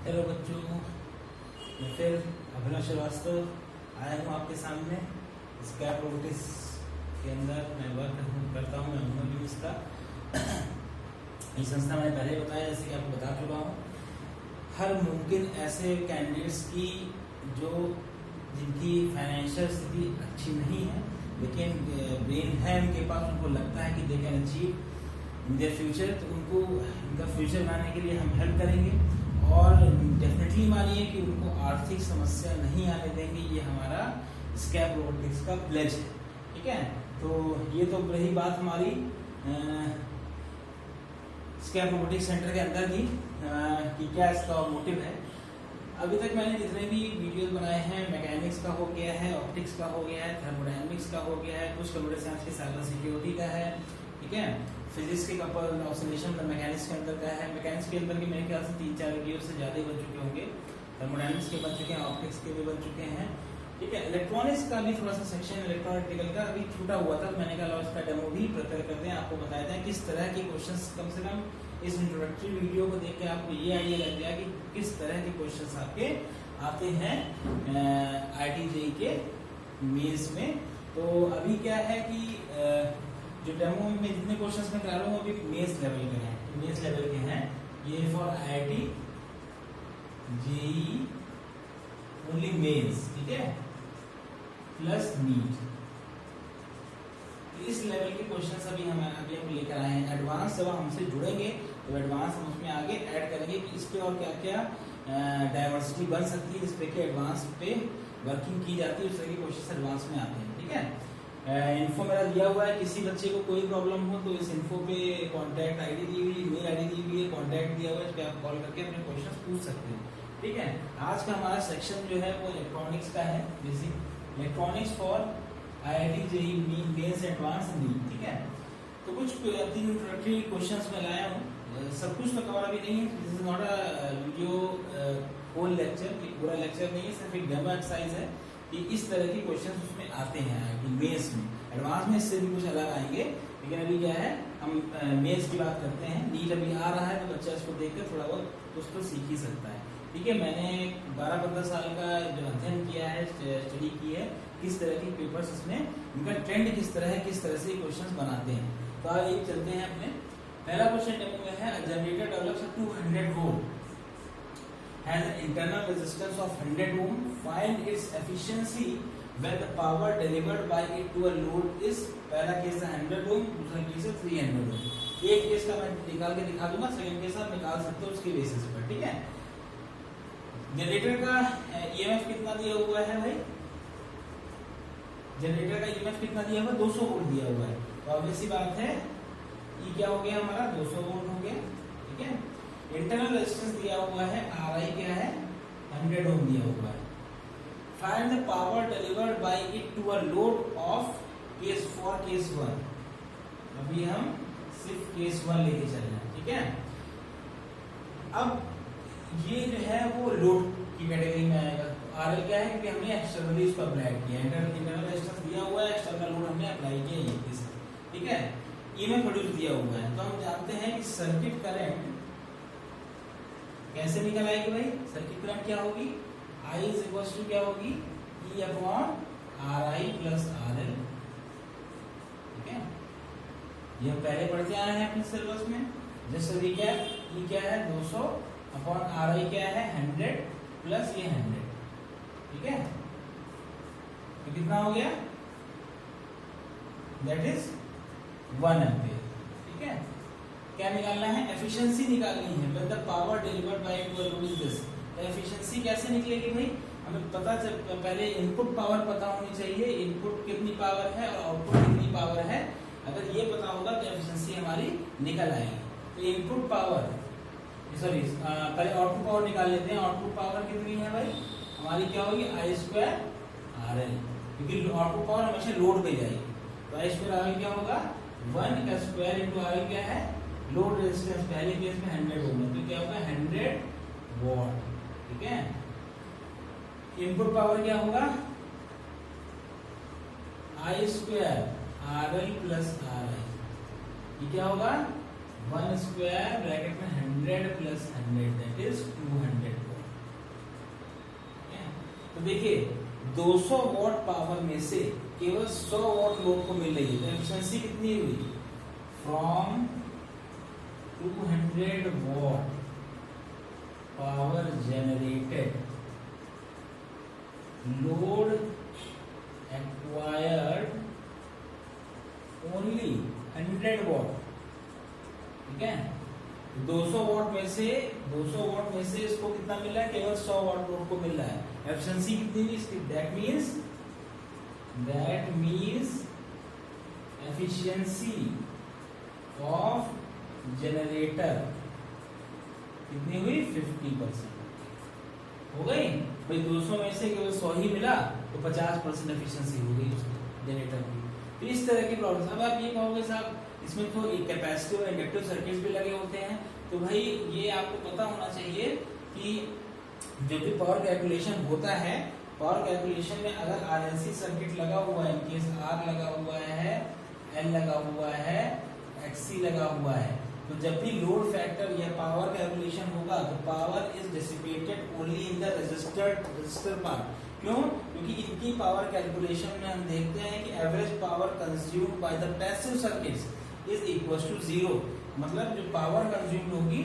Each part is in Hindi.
हेलो बच्चों, मैं फिर अभिनव श्रीवास्तव आया हूँ आपके सामने। स्कैप रोबोटिक्स के अंदर मैं वर्क करता हूँ, मैं ओनर भी इसका। ये संस्था मैंने पहले ही बताया, जैसे कि आपको बता चुका हूँ। हर मुमकिन ऐसे कैंडिडेट्स की जो जिनकी फाइनेंशियल स्थिति अच्छी नहीं है लेकिन ब्रेन है उनके पास, उनको लगता है कि they can achieve in their future, तो उनको इनका फ्यूचर बनाने के लिए हम हेल्प करेंगे। और डेफिनेटली मानिए कि उनको आर्थिक समस्या नहीं आने देंगे, ये हमारा स्कैप रोबोटिक्स का प्लेज है। ठीक है, तो ये तो रही बात हमारी स्कैप रोबोटिक्स सेंटर के अंदर की कि क्या इसका मोटिव है। अभी तक मैंने जितने भी वीडियोस बनाए हैं, मैकेनिक्स का हो गया है, ऑप्टिक्स का हो गया है, थर्मोडायनेमिक्स का हो गया है, कुछ कंप्यूटर साइंस की साइबर सिक्योरिटी का है, ठीक है, फिजिक्स के कपल ऑक्सीडेशन मैकेनिक्स के अंदर का है। मैकेनिक्स के अंदर के मेरे ख्याल से 3-4 वीडियो से ज़्यादा ही बन चुके होंगे। थर्मोडायनेमिक्स के बन चुके हैं, ऑप्टिक्स के भी बन चुके हैं। ठीक है, इलेक्ट्रॉनिक्स का भी थोड़ा सा सेक्शन इलेक्ट्रॉनिकल का अभी छूटा हुआ था, तो मैंने कहा लो इसका डेमो भी प्रिपेयर करते हैं, आपको बताया था किस तरह के क्वेश्चंस, कम से कम इस इंट्रोडक्टरी वीडियो को देख के आपको ये आइडिया लग गया कि किस तरह के क्वेश्चंस आपके आते हैं IIT-JEE के मेंस में। तो अभी क्या है कि जो डेमो में जितने क्वेश्चंस मैं करा रहा हूँ अभी मेंस लेवल के हैं, मेंस लेवल के हैं। ये फॉर IIT-JEE ओनली मेंस, ठीक है, प्लस नीट। इस लेवल के क्वेश्चंस अभी हम लेकर आए हैं। एडवांस जब हमसे जुड़ेंगे तो एडवांस हम उसमें आगे ऐड करेंगे कि इस पे और क्या क्या डाइवर्सिटी बन सकती है, जिस पे कि एडवांस पे वर्किंग की जाती है, उस तरह के क्वेश्चन एडवांस में आते हैं। ठीक है, इन्फो मेरा दिया हुआ है, किसी बच्चे को कोई प्रॉब्लम हो तो इस इन्फो पे कॉन्टैक्ट ID दी हुई, मेल ID दी हुई है, कॉन्टैक्ट दिया हुआ है, इस पे आप कॉल करके अपने क्वेश्चन पूछ सकते हैं। ठीक है, आज का हमारा सेक्शन जो है वो इलेक्ट्रॉनिक्स का है, basic electronics for IIT-JEE mains advance NEET. ठीक है, तो कुछ 3 इंट्रोडक्टरी क्वेश्चंस मैं लाया हूँ, सब कुछ तो कवर अभी नहीं है। This is not a video whole lecture, ये पूरा लेक्चर नहीं है, सिर्फ एक डेमो एक्सरसाइज है कि इस तरह के क्वेश्चंस उसमें आते हैं IIT मेंस में। एडवांस में इससे भी कुछ अलग आएंगे, लेकिन अभी क्या है हम मेंस की बात करते हैं। नीट अभी आ रहा है तो बच्चा इसको देखकर थोड़ा बहुत कुछ तो सीख ही सकता है। ठीक है, मैंने 12-15 साल का जो अध्ययन किया है, स्टडी की है, किस तरह के पेपर्स इसमें, उनका ट्रेंड किस तरह है, किस तरह से क्वेश्चंस बनाते हैं। तो आइए चलते हैं अपने पहला क्वेश्चन डेमो में है। Generator develops a 200 volt has an internal resistance of 100 ohm. Find its efficiency when the power delivered by it to a load is, पहला केस है 100 ohm, दूसरा केस है 300 ohm। एक केस का मैं निकाल के दिखा दूंगा, सेकंड केस आप निकाल सकते हो उसके बेसिस पर। ठीक है, जनरेटर का EMF कितना दिया हुआ है भाई? जनरेटर का EMF कितना दिया हुआ है? 200 वोल्ट दिया हुआ है। तो ऑब्वियस सी बात है, ये क्या हो गया हमारा 200 वोल्ट हो गया। ठीक है, इंटरनल रेजिस्टेंस दिया हुआ है, RI क्या है 100 ओम दिया हुआ है। Find the power delivered by it to a load of case 1। अभी हम सिर्फ केस 1 लेके चल रहे हैं। ठीक है, अब ये जो है वो लोड की कैटेगरी में आएगा। RL क्या है, क्योंकि हमने एक्सटर्नली इसको अप्लाई किया, इंटरनल रेजिस्टेंस दिया हुआ है, एक्सटर्नल लोड हमने अप्लाई किया ये केस। ठीक है, EMF प्रोड्यूस दिया हुआ है, तो हम जानते हैं कि सर्किट करंट कैसे निकल आएगी भाई? सर्किट करंट क्या होगी? I इज इक्वल्स टू क्या होगी? E upon RI plus RL। ठीक है, ये हम पहले पढ़ते आए हैं अपने सिलेबस में। जैसे रिकैप, E क्या है 200 अपॉन RI क्या है 100 प्लस ये 100। ठीक है, तो कितना हो गया? That is 1 ampere. ठीक है, क्या निकालना है? एफिशिएंसी निकालनी है। When the power delivered by it to a load is this. तो एफिशिएंसी कैसे निकलेगी भाई? हमें पता चल, पहले इनपुट पावर पता होनी चाहिए, इनपुट कितनी पावर है और आउटपुट कितनी पावर है। अगर ये पता होगा तो एफिशिएंसी हमारी निकल आएगी। तो इनपुट पावर, सॉरी पहले आउटपुट पावर निकाल लेते हैं। आउटपुट पावर कितनी है भाई हमारी? क्या होगी I² RL, क्योंकि आउटपुट पावर हमेशा लोड पे जाएगी। तो I² RL क्या होगा 1 का स्क्वायर इंटू RL क्या है लोड रेजिस्टेंस, पहले केस में 100 ओम है, तो क्या होगा 100 वॉट। ठीक है, इनपुट पावर क्या होगा I² RL प्लस RI, ये क्या होगा 1² ब्रैकेट में 100 प्लस 100 दैट इज 200 वॉट। तो देखिए 200 वॉट पावर में से केवल 100 वॉट लोड को मिल रही है, तो एफिशिएंसी कितनी हुई? From 200 what power generated, load acquired only 100 what, ठीक है। 200 वॉट में से इसको कितना मिल रहा है? केवल 100 वॉट लोड को मिल रहा है। एफिशिएंसी कितनी हुई इसकी? That means efficiency of generator कितनी हुई? 50% हो गई भाई। 200 में से केवल 100 ही मिला तो 50% एफिशिएंसी हो गई जनरेटर की। तो इस तरह की प्रॉब्लम। अब आप ये कहोगे साहब इसमें तो एक कैपेसिटिव और इंडक्टिव सर्किट्स भी लगे होते हैं, तो भाई ये आपको पता होना चाहिए कि जो भी पावर कैलकुलेशन होता है, पावर कैलकुलेशन में अगर आरएलसी सर्किट लगा हुआ है, इनकेस आर लगा हुआ है, एल लगा हुआ है, एक्ससी लगा हुआ है, तो जब भी लोड फैक्टर या पावर कैलकुलेशन होगा तो power is dissipated only in the register part. क्यों? क्योंकि इनकी पावर कैलकुलेशन में हम देखते हैं कि average power consumed by the passive circuits is equal to 0। मतलब जो पावर कंज्यूम्ड होगी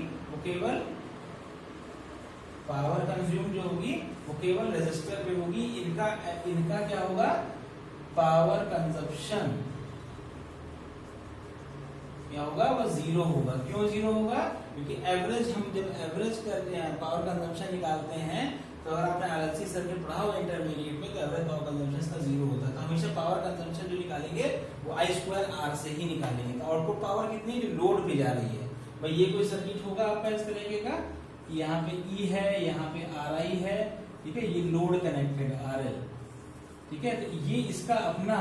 वो केवल रजिस्टर पे होगी। इनका क्या होगा? पावर कंजप्शन क्या होगा? वो 0 होगा। क्यों 0 होगा? क्योंकि हम जब एवरेज करते हैं, पावर कंजप्शन निकालते हैं, तो अगर आपने आरएलसी सर्किट पढ़ा हो इंटरमीडिएट में, तो एवरेज पावर कंजप्शन का 0 होता है। तो हमेशा पावर कंजप्शन जो निकालेंगे वो I2R से ही निकालेंगे। तो आउटपुट पावर कितनी? जो लोड पे जा रही है। भाई ये कोई सर्किट होगा आपका इस तरीके का, यहाँ पे E है, यहाँ पे RI है, ठीक है, ये लोड कनेक्टेड RL, ठीक है। तो ये इसका अपना,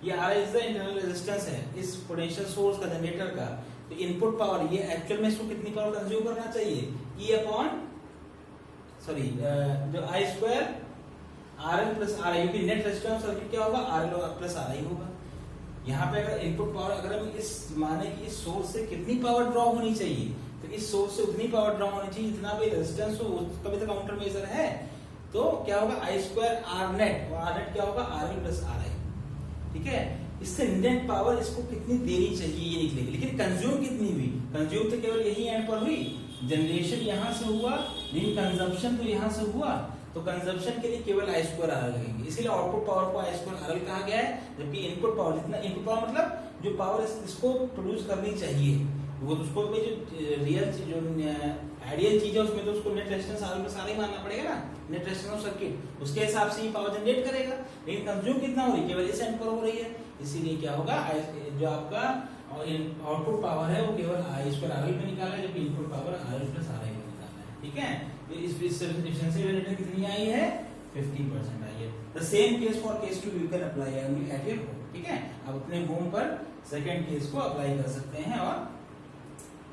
ये RI is the internal resistance है इस पोटेंशियल सोर्स का, जनरेटर का। तो इनपुट पावर ये एक्चुअल में इसको कितनी पावर कंज्यूम करना चाहिए? जो I2RL प्लस RI, क्योंकि नेट रेजिस्टेंस सर्किट क्या होगा? RL प्लस RI होगा। यहाँ पे अगर इनपुट पावर, अगर हम इस माने कि इस सोर्स से कितनी पावर ड्रॉ होनी चाहिए, तो इस सोर्स से उतनी पावर ड्रॉ होनी चाहिए जितना भी रेजिस्टेंस हो, उसका भी तो काउंटर मेजर है। तो क्या होगा? I2R नेट, और R नेट क्या होगा? RL प्लस RI, ठीक है। इससे नेट पावर इसको कितनी देनी चाहिए ये निकलेगी। लेकिन कंज्यूम कितनी हुई? कंज्यूम तो केवल यही एंड पर हुई, जनरेशन यहां से हुआ, लेकिन कंजप्शन तो यहां से हुआ। तो कंजप्शन के लिए केवल I2RL लगेंगे, इसीलिए आउटपुट पावर को I2RL कहा गया है। जबकि इनपुट पावर, जितना इनपुट पावर मतलब जो पावर इसको प्रोड्यूस करनी चाहिए, वो तो उसको जो रियल चीज, जो आइडियल चीज है, उसमें तो उसको net resistance RL plus RI मानना पड़ेगा ना, नेट रेजिस्टेंस ऑफ सर्किट, उसके हिसाब से ही पावर जनरेट करेगा। लेकिन कंज्यूम कितना हो रही है? केवल इस एंड पर हो रही है। इसीलिए क्या होगा? जो आपका आउटपुट पावर है वो केवल I2RL में निकाला है, जबकि input power RL plus RI में निकाला है, ठीक है। तो इस एफिशिएंसी जनरेटर कितनी आई है? 50% आई है। The same case for case 2 you can apply only at your home, ठीक है। आप अपने होम पर सेकंड केस को अप्लाई कर सकते हैं और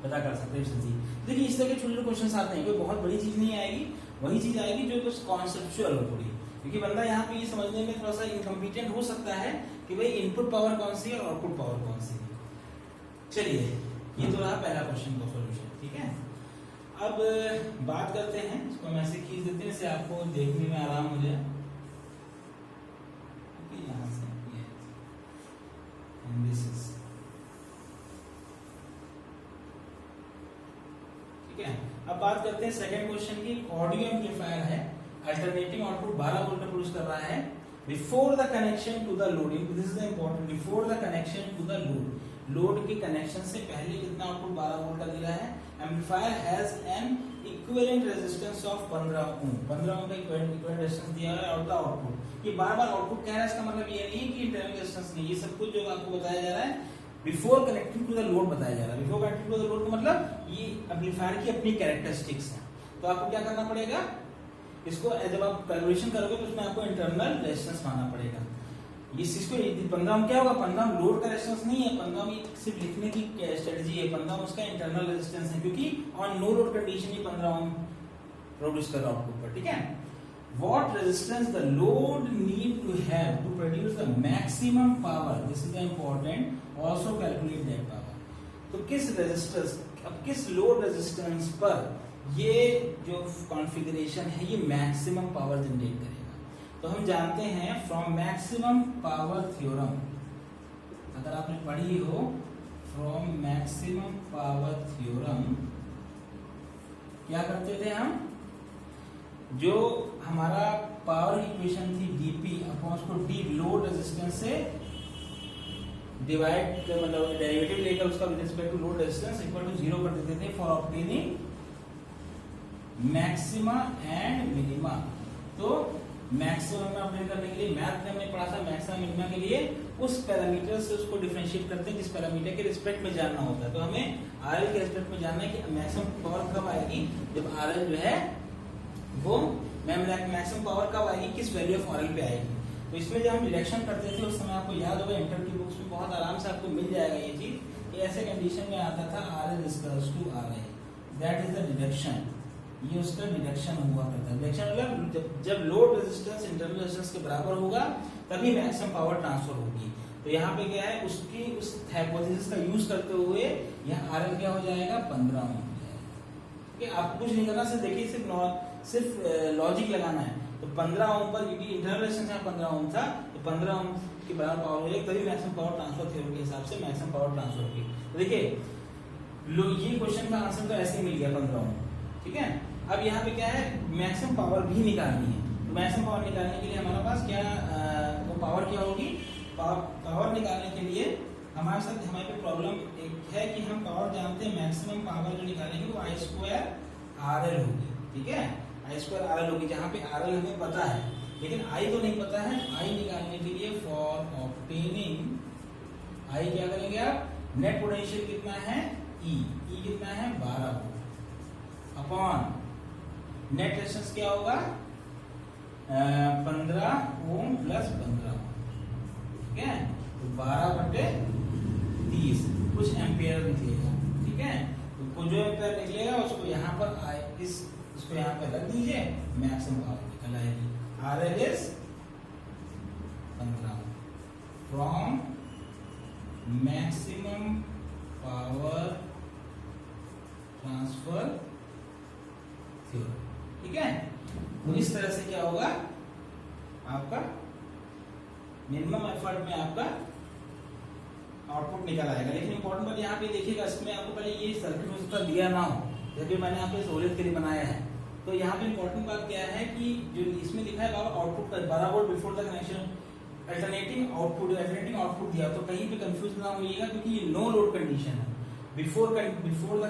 पता कर सकते हैं एफिशिएंसी। देखिए इस तरह के छोटे छोटे क्वेश्चंस आते हैं, कोई बहुत बड़ी चीज नहीं आएगी, वही चीज आएगी जो कुछ कॉन्सेप्चुअल हो थोड़ी। क्योंकि बंदा यहाँ पे ये समझने में थोड़ा सा इनकम्पिटेंट हो सकता है कि भाई इनपुट पावर कौन सी है और आउटपुट पावर कौन सी है। चलिए ये तो रहा पहला क्वेश्चन का सॉल्यूशन, ठीक है। अब बात करते हैं, इसको हम ऐसे खींच देते हैं इससे आपको देखने में आराम हो जाए। यहाँ से ठीक है। अब बात करते हैं सेकंड क्वेश्चन की। ऑडियो एम्पलीफायर है, अल्टरनेटिंग आउटपुट 12 वोल्ट प्रोड्यूस कर रहा है before the connection to the loading. This is the important, before the connection to the load, load के कनेक्शन से पहले कितना आउटपुट 12 वोल्ट का दिया है। Amplifier has an equivalent resistance of 15 ohm, 15 ohm का इक्विवेलेंट रेजिस्टेंस दिया है और द आउटपुट। ये बार-बार आउटपुट कह रहा है, इसका मतलब ये नहीं है कि इंटरनल रेजिस्टेंस नहीं, ये सब कुछ जो आपको बताया जा रहा है before connecting to the load बताया जा रहा है। Before connecting to the load का मतलब ये एम्पलीफायर की अपनी कैरेक्टरिस्टिक्स हैं। तो आपको क्या करना पड़ेगा, इसको जब आप कैलकुलेशन करोगे तो उसमें आपको इंटरनल रेजिस्टेंस मानना पड़ेगा। इस चीज को 15 ओम क्या होगा? 15 ओम लोड का रेजिस्टेंस नहीं है, 15 ओम सिर्फ लिखने की स्ट्रेटजी है। 15 ओम उसका इंटरनल रेजिस्टेंस है, क्योंकि ऑन नो लोड कंडीशन ही 15 ओम प्रोड्यूस कर रहा है आउटपुट पर, ठीक है। What resistance the load need to have to produce the maximum power? This is important. Also calculate that power. तो किस रेजिस्टेंस, अब किस लोड रेजिस्टेंस पर ये जो कॉन्फ़िगरेशन है ये मैक्सिमम पावर जनरेट करेगा। तो हम जानते हैं फ्रॉम मैक्सिमम पावर थ्योरम, अगर आपने पढ़ी हो फ्रॉम मैक्सिमम पावर थ्योरम, क्या करते थे हम, जो हमारा पावर इक्वेशन थी dp अपॉन उसको d लोड रेजिस्टेंस से डिवाइड, मतलब डेरिवेटिव लेकर उसका with respect to load resistance equal to 0 कर देते थे for obtaining maxima and minima. तो मैक्सिमम में ऑब्टेन करने के लिए मैथ में हमने पढ़ा था, मैक्सिमम मिनिमा के लिए उस पैरामीटर से उसको डिफरेंशिएट करते हैं जिस पैरामीटर के रिस्पेक्ट में जानना होता है। तो हमें आरएल के रिस्पेक्ट में जानना है कि मैक्सिमम पावर कब आएगी, जब आरएल जो है वो मैक्सिमम पावर कब आएगी, किस वैल्यू ऑफ आरएल पे आएगी। तो इसमें जब हम डिरेक्शन करते थे उस समय आपको याद होगा इंटर की बुक्स में बहुत आराम से आपको मिल जाएगा ये चीज, कि ऐसे कंडीशन में आता था RL equals to RI, that is the deduction, ये उसका डिडक्शन हुआ करता है। डिडक्शन मतलब जब लोड रेजिस्टेंस इंटरनल रेजिस्टेंस के बराबर होगा तभी मैक्सिमम पावर ट्रांसफर होगी। तो यहाँ पे क्या है, उसकी उस हाइपोथेसिस का यूज करते हुए यहाँ आरएल क्या हो जाएगा 15 ओम हो जाएगा। ठीक है, आपको कुछ नहीं करना, सिर्फ देखिए सिर्फ लॉजिक लगाना है। तो 15 ओम पर, क्योंकि इंटरनल रेजिस्टेंस यहाँ 15 ओम था, तो 15 ओम के बराबर पावर हो जाएगी, तभी मैक्सिमम पावर ट्रांसफर थ्योरम के हिसाब से मैक्सिमम पावर ट्रांसफर होगी। तो देखिए ये क्वेश्चन का आंसर तो ऐसे ही मिल गया 15 ओम। ठीक है, अब यहाँ पे क्या है, मैक्सिमम पावर भी निकालनी है। तो मैक्सिमम पावर निकालने के लिए हमारे पास क्या वो पावर क्या होगी, पावर निकालने के लिए हमारे साथ हमारे पे प्रॉब्लम एक है कि हम पावर जानते हैं, मैक्सिमम पावर जो निकालेंगे वो आई स्क्वायर आरएल होगी। ठीक है, आई स्क्वायर आरएल होगी, जहाँ पे आरएल हमें पता है लेकिन आई तो नहीं पता है। आई निकालने के लिए फॉर ऑब्टेनिंग आई क्या करेंगे आप, नेट पोटेंशियल कितना है ई कितना है 12 अपॉन नेट रेजिस्टेंस क्या होगा 15 ओम प्लस 15 ओम। ठीक है, तो 12/30 कुछ एम्पियर निकलेगा। ठीक है, तो जो एम्पियर निकलेगा उसको यहाँ पर इसको यहाँ पर रख दीजिए, मैक्सिमम पावर निकल आएगी। RL is 15 from maximum power transfer theorem. ठीक है, तो इस तरह से क्या होगा, आपका मिनिमम एफर्ट में आपका आउटपुट निकल आएगा। लेकिन इंपॉर्टेंट बात यहाँ पे देखिएगा, इसमें आपको पहले ये सर्किट हो सकता दिया ना हो, जबकि मैंने आपको सहूलियत के लिए बनाया है। तो यहाँ पे इंपॉर्टेंट बात क्या है कि जो इसमें लिखा है आउटपुट का 12 volt before the connection, alternating output दिया, तो कहीं पे कंफ्यूज ना होइएगा, क्योंकि ये नो लोड कंडीशन है। बिफोर द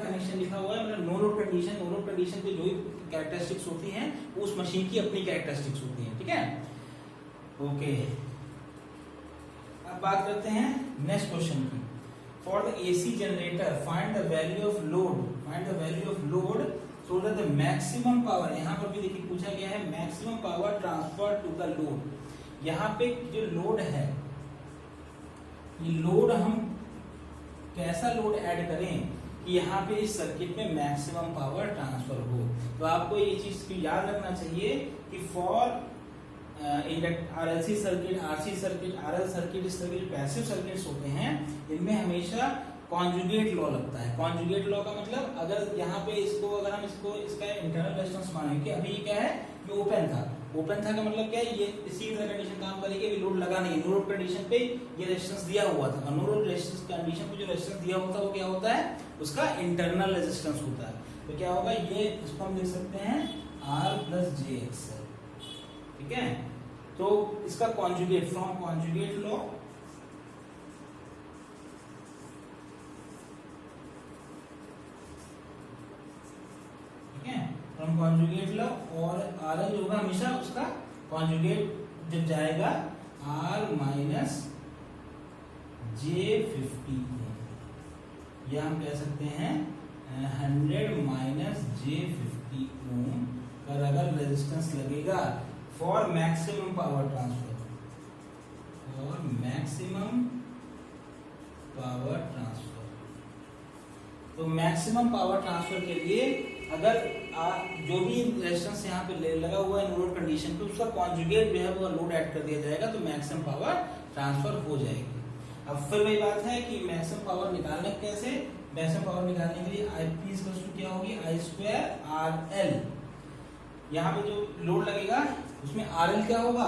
कनेक्शन लिखा हुआ है, मतलब नो लोड कंडीशन पे जो कैरेक्टरिस्टिक्स होती हैं वो उस मशीन की अपनी कैरेक्टरिस्टिक्स होती हैं। ठीक है, ओके, अब बात करते हैं नेक्स्ट क्वेश्चन की। For the AC generator find the value of load so that the maximum power, यहाँ पर भी देखिए पूछा गया है maximum power transfer to the load. यहाँ पे जो लोड है, ये लोड हम कैसा लोड ऐड करें कि यहाँ पे इस सर्किट में मैक्सिमम पावर ट्रांसफर हो। तो आपको ये चीज याद रखना चाहिए कि for RLC circuit, RC circuit, RL circuit, इस तरह के पैसिव सर्किट्स होते हैं, इनमें हमेशा कॉन्जुगेट लॉ लगता है। कॉन्जुगेट लॉ का मतलब, अगर यहाँ पे अगर हम इसका इंटरनल रेजिस्टेंस माने कि अभी क्या है, ये ओपन था का मतलब क्या है, ये इसी तरह कंडीशन काम करेगी, अभी लोड लगा नहीं, नो लोड कंडीशन पे ये रेजिस्टेंस दिया हुआ था। नो लोड रेजिस्टेंस कंडीशन पे जो रेजिस्टेंस दिया होता है वो क्या होता है, उसका इंटरनल रेजिस्टेंस होता है। तो क्या होगा, ये इसको हम लिख सकते हैं R + jX। ठीक है, तो इसका conjugate from conjugate law, from conjugate law, और आरएल होगा हमेशा उसका कॉन्जुगेट जब जाएगा R - j50, या हम कह सकते हैं 100 - j50 ओम पर अगर रेजिस्टेंस लगेगा फॉर मैक्सिमम पावर ट्रांसफर, तो मैक्सिमम पावर ट्रांसफर के लिए अगर जो भी रेजिस्टेंस यहाँ पे लगा हुआ है लोड कंडीशन पे, उसका कॉन्जुगेट जो है वो लोड ऐड कर दिया जाएगा, तो मैक्सिमम पावर ट्रांसफर हो जाएगी। अब फिर वही बात है कि मैक्सिमम पावर निकालना कैसे, मैक्सिमम पावर निकालने के लिए IP = क्या होगी, I² RL। यहाँ पे जो लोड लगेगा उसमें RL क्या होगा,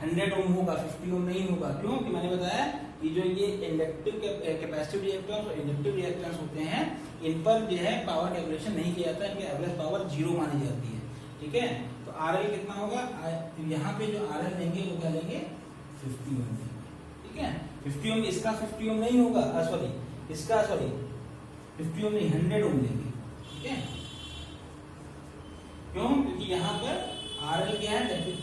100 ओम होगा, 50 ओम नहीं होगा। क्यों कि मैंने बताया कि जो ये इंडक्टिव कैपेसिटिव रिएक्टेंस और इंडक्टिव रिएक्टेंस होते हैं, इन पर जो है पावर कैलकुलेशन नहीं किया जाता है, इनकी एवरेज पावर 0 मानी जाती है। ठीक है, तो RL कितना होगा, यहाँ पे जो RL लेंगे वो क्या लेंगे, 50 ओम लेंगे। ठीक है, 50 ओम, इसका 50 ओम नहीं होगा, इसका 50 ओम नहीं, 100 ओम लेंगे। ठीक है, क्यों, क्योंकि यहाँ पर RL क्या है,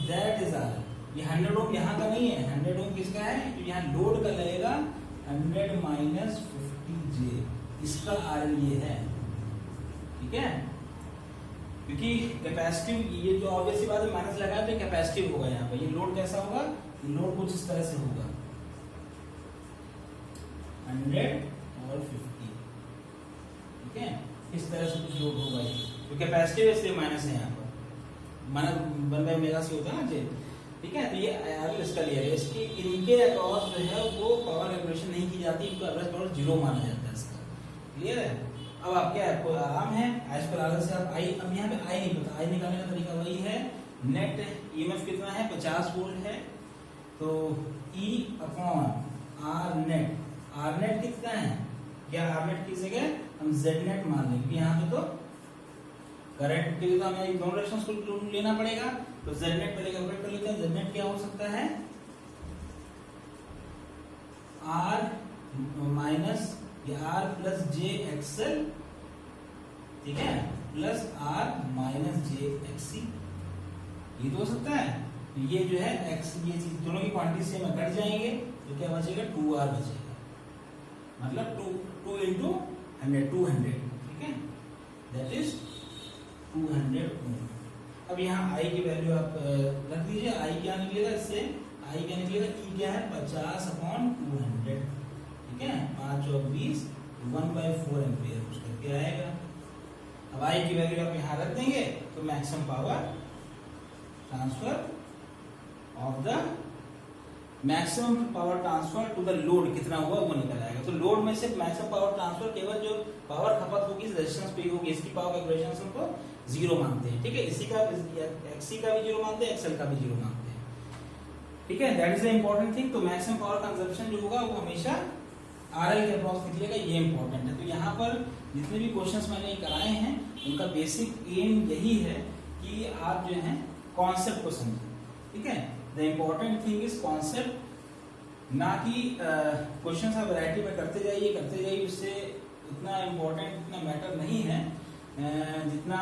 दैट इज RL। ये 100 ओम यहाँ का नहीं है, 100 ओम किसका है, तो यहाँ लोड का लगेगा 100 माइनस 50J, इसका RL ये है। ठीक है, क्योंकि कैपेसिटिव, ये जो ऑब्वियसली बात है माइनस लगाया तो कैपेसिटिव होगा यहाँ पे। ये लोड कैसा होगा, ये लोड कुछ इस तरह से होगा, 100 और 50। ठीक है, इस तरह से कुछ लोड होगा ये, तो कैपेसिटिव इसलिए माइनस है यहाँ पर, माइनस 1/मेगा से होता है ना जे। ठीक है, तो ये RL इसका लिया है, इसकी इनके अक्रॉस जो है वो पावर कैलकुलेशन नहीं की जाती, इनको एवरेज पावर 0 माना जाता है इसका। क्लियर है, अब आपको आराम है, एज पर RL से आप आई, अब यहाँ पे आई नहीं पता, आई निकालने का तरीका वही है, नेट EMF कितना है, 50 वोल्ट है, तो E अपॉन R नेट कितना है, क्या R नेट की जगह हम Z नेट मान लेंगे, यहाँ पे तो करंट के लिए तो हमें दोनों रेजिस्टेंस को लेना पड़ेगा, तो Z नेट पहले कैलकुलेट कर लेते हैं। Z नेट क्या हो सकता है, R minus R plus J XL, ठीक है, plus R minus J XC, ये तो हो सकता है। तो ये जो है X, ये चीज दोनों की क्वांटिटी से में कट जाएंगे, तो क्या बचेगा, 2R बचेगा, मतलब 2 into 100, 200। ठीक है, दैट इज 200 ओम। अब यहाँ I की वैल्यू आप रख दीजिए, I क्या निकलेगा इससे, I क्या निकलेगा, E क्या है, 50/200। ठीक है, 5 और 20, 1/4 एम्पियर उसका क्या आएगा। अब I की वैल्यू आप यहाँ रख देंगे, तो maximum power transfer of the maximum power transfer to the load कितना हुआ वो निकल आएगा। तो लोड में से मैक्सिमम पावर ट्रांसफर केवल जो पावर खपत होगी इस रेजिस्टेंस पे होगी, इसकी पावर कैलकुलेशन को 0 मानते हैं। ठीक है, इसी का XC का भी 0 मानते हैं, XL का भी 0 मानते हैं। ठीक है, that is the important thing. तो मैक्सिमम पावर कंजप्शन जो होगा वो हमेशा RL के अक्रॉस निकलेगा, ये इंपॉर्टेंट है। तो यहाँ पर जितने भी क्वेश्चंस मैंने कराए हैं उनका बेसिक एम यही है कि आप जो है कॉन्सेप्ट को समझें। ठीक है, the important thing is concept, ना कि क्वेश्चन आप वैरायटी में करते जाइए, उससे इतना इम्पोर्टेंट, इतना मैटर नहीं है जितना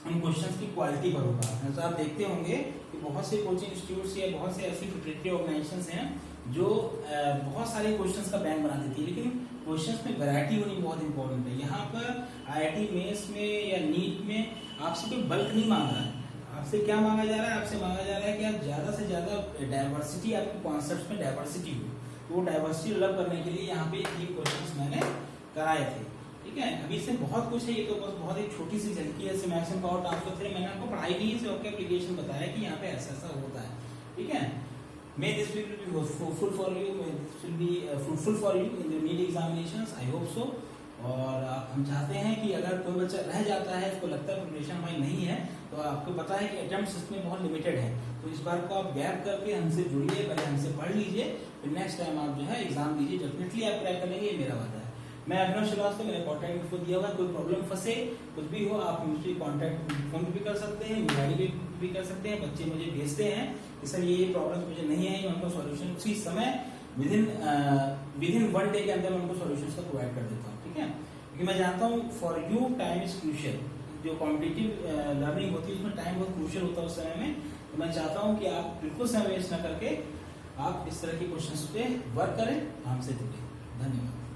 उन क्वेश्चंस की क्वालिटी पर होगा। तो आप देखते होंगे कि बहुत से कोचिंग इंस्टीट्यूट्स या बहुत से ऐसी प्रिपरेटरी ऑर्गेनाइजेशंस हैं जो बहुत सारे क्वेश्चंस का बैंक बना देती है, लेकिन क्वेश्चंस में वैरायटी होनी बहुत इंपॉर्टेंट है। यहाँ पर IIT मेंस में या नीट में आपसे कोई बल्क नहीं मांग रहा है, आपसे क्या मांगा जा रहा है, आपसे मांगा जा रहा है कि आप ज्यादा से ज्यादा डाइवर्सिटी, आपके कॉन्सेप्ट्स में डाइवर्सिटी हो। तो वो डाइवर्सिटी डेवलप करने के लिए यहाँ पे ये क्वेश्चंस मैंने कराए थे। ठीक है, अभी से बहुत कुछ है, ये तो बस बहुत एक छोटी सी झलकी है। जैसे मैक्सिमम पावर ट्रांसफर थ्योरम मैंने आपको पढ़ाई की, इसे आपके एप्लीकेशन बताया कि यहाँ पे ऐसा ऐसा होता है। ठीक है, may this will be fruitful for you, may this will be fruitful for you in the NEET examinations, I hope so। और हम चाहते हैं कि अगर कोई बच्चा रह जाता है, उसको लगता है प्रिपरेशन हमारी नहीं है, तो आपको पता है कि अटेम्प्ट्स इसमें बहुत लिमिटेड है, तो इस बार को आप गैप करके हमसे जुड़िए, पहले हमसे पढ़ लीजिए, फिर नेक्स्ट टाइम आप जो है एग्जाम दीजिए, डेफिनेटली आप क्रैक कर लेंगे, ये मेरा वादा है। मैं अभिनव श्रीवास्तव, मेरे कॉन्टैक्ट इन्फो दिया हुआ है, कोई प्रॉब्लम फंसे, कुछ भी हो, आप मुझसे कॉन्टैक्ट फोन भी कर सकते हैं, मेल भी कर सकते हैं। बच्चे मुझे भेजते हैं कि सर ये प्रॉब्लम मुझे नहीं आई, उनको सॉल्यूशन उसी समय विद इन 1 डे के अंदर मैं उनको सॉल्यूशंस का प्रोवाइड कर देता हूँ। ठीक है, क्योंकि मैं जानता हूँ for you time is crucial, जो कॉम्पिटिटिव लर्निंग होती है उसमें टाइम बहुत क्रूशियल होता है उस समय में। तो मैं चाहता हूँ कि आप बिल्कुल समय वेस्ट न करके आप इस तरह के क्वेश्चंस पे वर्क करें, हमसे जुड़े। धन्यवाद।